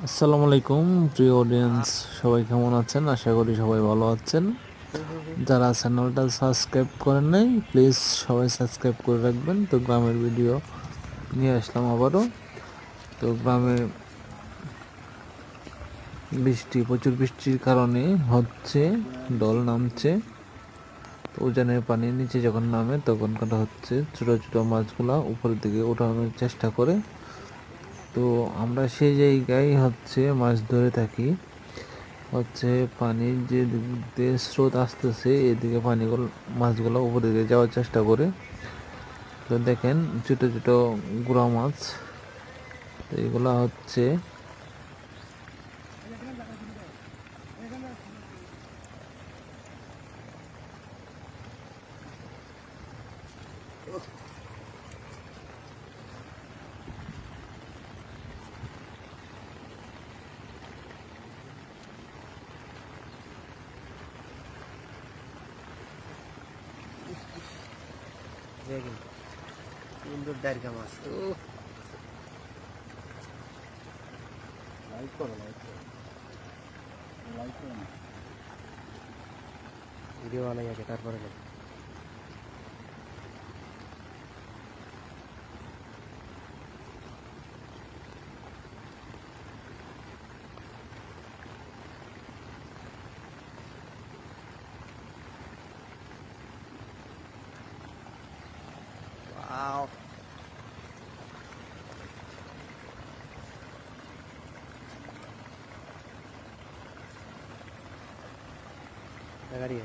আসসালামু আলাইকুম প্রিয় অডিয়েন্স, সবাই কেমন আছেন? আশা করি সবাই ভালো আছেন। যারা চ্যানেলটা সাবস্ক্রাইব করেন নাই, প্লিজ সবাই সাবস্ক্রাইব করে রাখবেন। তো গ্রামের ভিডিও নিয়ে আসলাম আবারও। তো গ্রামে প্রচুর বৃষ্টির কারণে হচ্ছে দল নামছে। তো উজানের পানির নিচে যখন নামে তখন কটা হচ্ছে ছোট ছোট মাছগুলা উপরের দিকে ওঠানোর চেষ্টা করে। তো আমরা সেই জায়গায় হচ্ছে মাছ ধরে থাকি। হচ্ছে পানির যে দিক দিয়ে স্রোত আসতেছে এদিকে পানিগুলো মাছগুলো উপর দিকে যাওয়ার চেষ্টা করে। তো দেখেন ছোট ছোট গুড়া মাছ, তো এগুলা হচ্ছে দেখেন সুন্দর দারগা মাছ। ও লাইক করো লাইক করো লাইক করো না। ভিডিও বানাই আগে তারপরে দেখ। ওয়াও, গাড়ি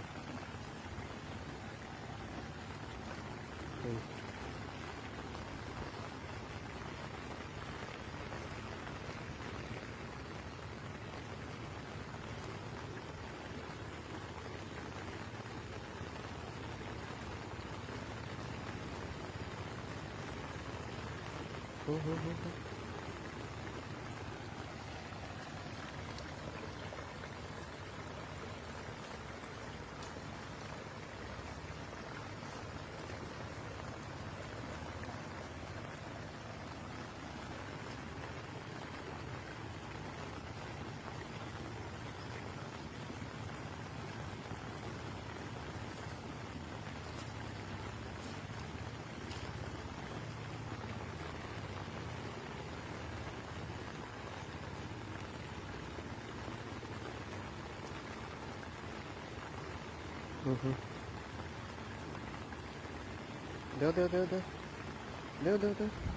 দেও দেও দেও দেও দেও দেও দেও